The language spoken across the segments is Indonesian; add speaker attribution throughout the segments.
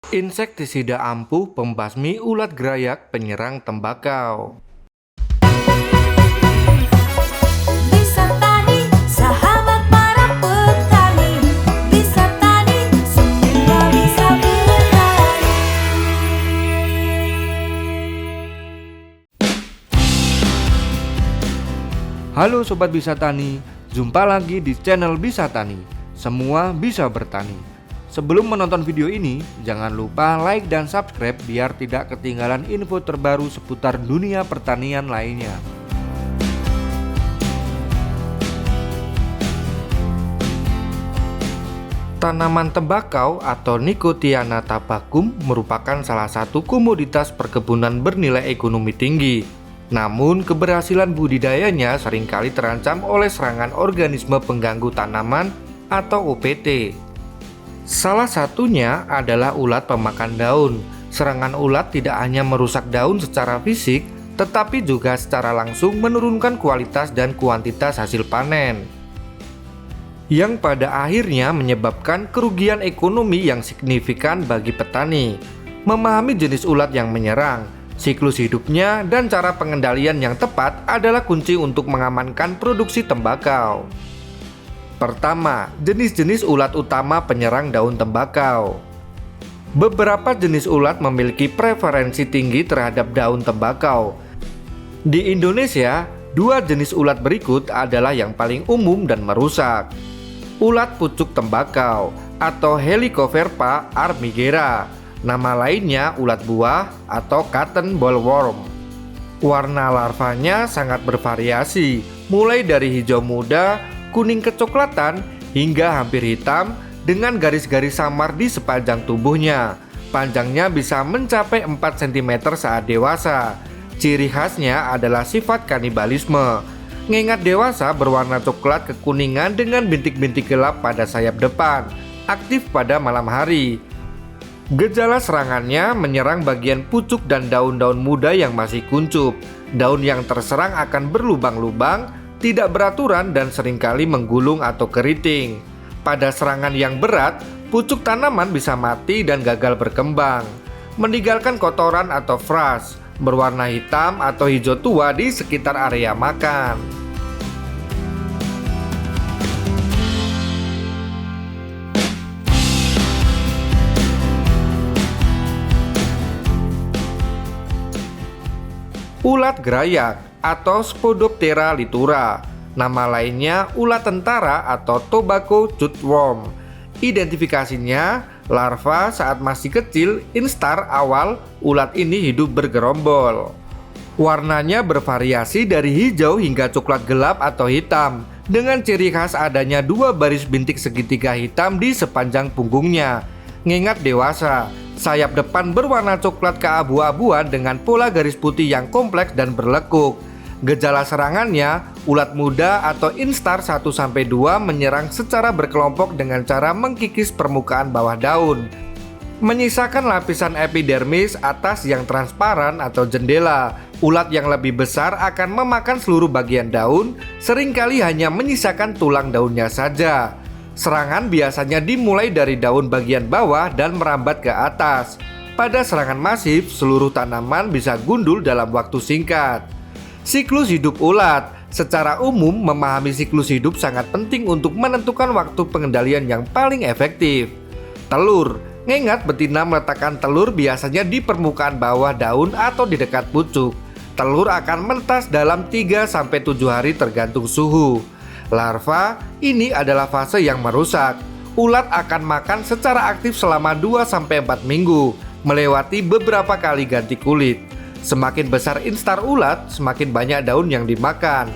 Speaker 1: Insektisida ampuh pembasmi ulat gerayak penyerang tembakau.
Speaker 2: Bisa tani, sahabat para petani. Bisa tani, semua bisa bertani.
Speaker 1: Halo Sobat Bisa Tani, jumpa lagi di channel Bisa Tani. Semua bisa bertani. Sebelum menonton video ini, jangan lupa like dan subscribe biar tidak ketinggalan info terbaru seputar dunia pertanian lainnya. Tanaman tembakau atau Nicotiana tabacum merupakan salah satu komoditas perkebunan bernilai ekonomi tinggi. Namun, keberhasilan budidayanya seringkali terancam oleh serangan organisme pengganggu tanaman atau OPT. Salah satunya adalah ulat pemakan daun. Serangan ulat tidak hanya merusak daun secara fisik, tetapi juga secara langsung menurunkan kualitas dan kuantitas hasil panen, yang pada akhirnya menyebabkan kerugian ekonomi yang signifikan bagi petani. Memahami jenis ulat yang menyerang, siklus hidupnya, dan cara pengendalian yang tepat adalah kunci untuk mengamankan produksi tembakau. Pertama, jenis-jenis ulat utama penyerang daun tembakau. Beberapa jenis ulat memiliki preferensi tinggi terhadap daun tembakau. Di Indonesia, dua jenis ulat berikut adalah yang paling umum dan merusak. Ulat pucuk tembakau atau Helicoverpa armigera. Nama lainnya ulat buah atau cotton bollworm. Warna larvanya sangat bervariasi, mulai dari hijau muda, kuning kecoklatan, hingga hampir hitam dengan garis-garis samar di sepanjang tubuhnya. Panjangnya bisa mencapai 4 cm saat dewasa. Ciri khasnya adalah sifat kanibalisme. Ngengat dewasa berwarna coklat kekuningan dengan bintik-bintik gelap pada sayap depan, aktif pada malam hari. Gejala serangannya menyerang bagian pucuk dan daun-daun muda yang masih kuncup. Daun yang terserang akan berlubang-lubang, tidak beraturan, dan seringkali menggulung atau keriting. Pada serangan yang berat, pucuk tanaman bisa mati dan gagal berkembang, meninggalkan kotoran atau fras berwarna hitam atau hijau tua di sekitar area makan. Ulat gerayak atau Spodoptera litura. Nama lainnya ulat tentara atau tobacco toothworm. Identifikasinya, larva saat masih kecil, instar awal, ulat ini hidup bergerombol. Warnanya bervariasi dari hijau hingga coklat gelap atau hitam, dengan ciri khas adanya dua baris bintik segitiga hitam di sepanjang punggungnya. Ngengat dewasa, sayap depan berwarna coklat keabu-abuan dengan pola garis putih yang kompleks dan berlekuk. Gejala serangannya, ulat muda atau instar 1-2 menyerang secara berkelompok dengan cara mengkikis permukaan bawah daun, menyisakan lapisan epidermis atas yang transparan atau jendela. Ulat yang lebih besar akan memakan seluruh bagian daun, seringkali hanya menyisakan tulang daunnya saja. Serangan biasanya dimulai dari daun bagian bawah dan merambat ke atas. Pada serangan masif, seluruh tanaman bisa gundul dalam waktu singkat. Siklus hidup ulat. Secara umum, memahami siklus hidup sangat penting untuk menentukan waktu pengendalian yang paling efektif. Telur. Ngengat betina meletakkan telur biasanya di permukaan bawah daun atau di dekat pucuk. Telur akan menetas dalam 3-7 hari tergantung suhu. Larva, ini adalah fase yang merusak. Ulat akan makan secara aktif selama 2-4 minggu, melewati beberapa kali ganti kulit. Semakin besar instar ulat, semakin banyak daun yang dimakan.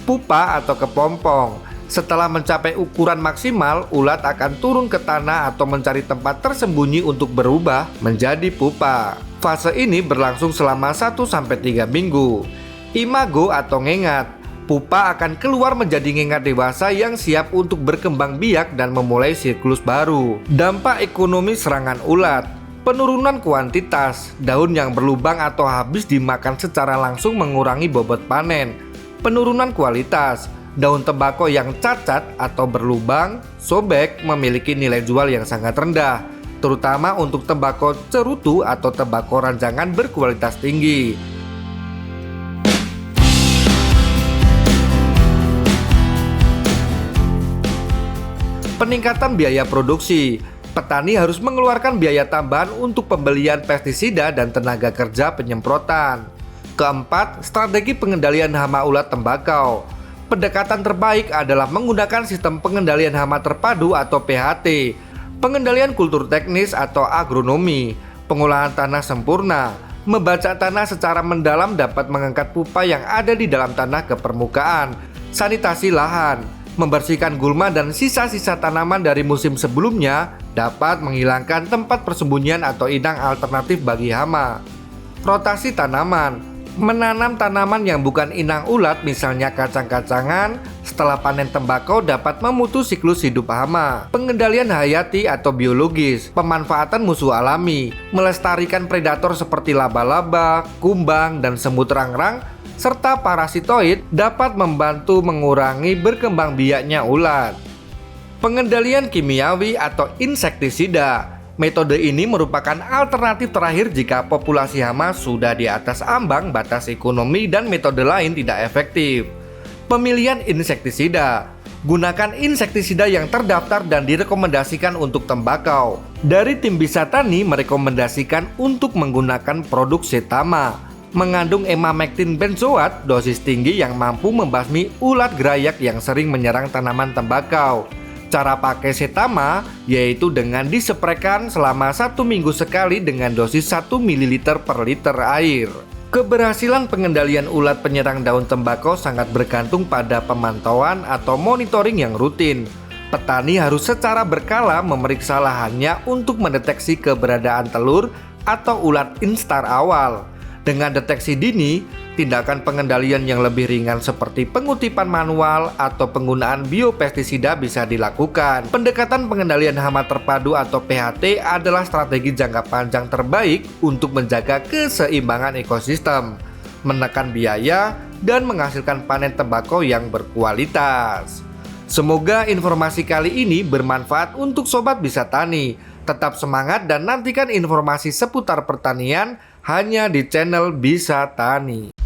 Speaker 1: Pupa atau kepompong. Setelah mencapai ukuran maksimal, ulat akan turun ke tanah atau mencari tempat tersembunyi untuk berubah menjadi pupa. Fase ini berlangsung selama 1-3 minggu. Imago atau ngengat. Pupa akan keluar menjadi ngengat dewasa yang siap untuk berkembang biak dan memulai siklus baru. Dampak ekonomi serangan ulat. Penurunan kuantitas, daun yang berlubang atau habis dimakan secara langsung mengurangi bobot panen. Penurunan kualitas, daun tembakau yang cacat atau berlubang, sobek memiliki nilai jual yang sangat rendah. terutama untuk tembakau cerutu atau tembakau ranjangan berkualitas tinggi. Peningkatan biaya produksi. Petani harus mengeluarkan biaya tambahan untuk pembelian pestisida dan tenaga kerja penyemprotan. Keempat, strategi pengendalian hama ulat tembakau. Pendekatan terbaik adalah menggunakan sistem pengendalian hama terpadu atau PHT, pengendalian kultur teknis atau agronomi, pengolahan tanah sempurna. Membaca tanah secara mendalam dapat mengangkat pupa yang ada di dalam tanah ke permukaan, sanitasi lahan, membersihkan gulma dan sisa-sisa tanaman dari musim sebelumnya dapat menghilangkan tempat persembunyian atau inang alternatif bagi hama. Rotasi tanaman. Menanam tanaman yang bukan inang ulat, misalnya kacang-kacangan, setelah panen tembakau dapat memutus siklus hidup hama. Pengendalian hayati atau biologis, pemanfaatan musuh alami, melestarikan predator seperti laba-laba, kumbang, dan semut rangrang, serta parasitoid dapat membantu mengurangi berkembang biaknya ulat. Pengendalian kimiawi atau insektisida. Metode ini merupakan alternatif terakhir jika populasi hama sudah di atas ambang batas ekonomi dan metode lain tidak efektif. Pemilihan insektisida. Gunakan insektisida yang terdaftar dan direkomendasikan untuk tembakau. Dari tim Bisa Tani merekomendasikan untuk menggunakan produk Setama. Mengandung emamectin benzoat dosis tinggi yang mampu membasmi ulat gerayak yang sering menyerang tanaman tembakau. Cara pakai Setama yaitu dengan diseprekan selama 1 minggu sekali dengan dosis 1 ml per liter air. Keberhasilan pengendalian ulat penyerang daun tembakau sangat bergantung pada pemantauan atau monitoring yang rutin. Petani harus secara berkala memeriksa lahannya untuk mendeteksi keberadaan telur atau ulat instar awal. Dengan deteksi dini, tindakan pengendalian yang lebih ringan seperti pengutipan manual atau penggunaan biopestisida bisa dilakukan. Pendekatan pengendalian hama terpadu atau PHT adalah strategi jangka panjang terbaik untuk menjaga keseimbangan ekosistem, menekan biaya, dan menghasilkan panen tembakau yang berkualitas. Semoga informasi kali ini bermanfaat untuk Sobat Bisa Tani. Tetap semangat dan nantikan informasi seputar pertanian hanya di channel Bisa Tani.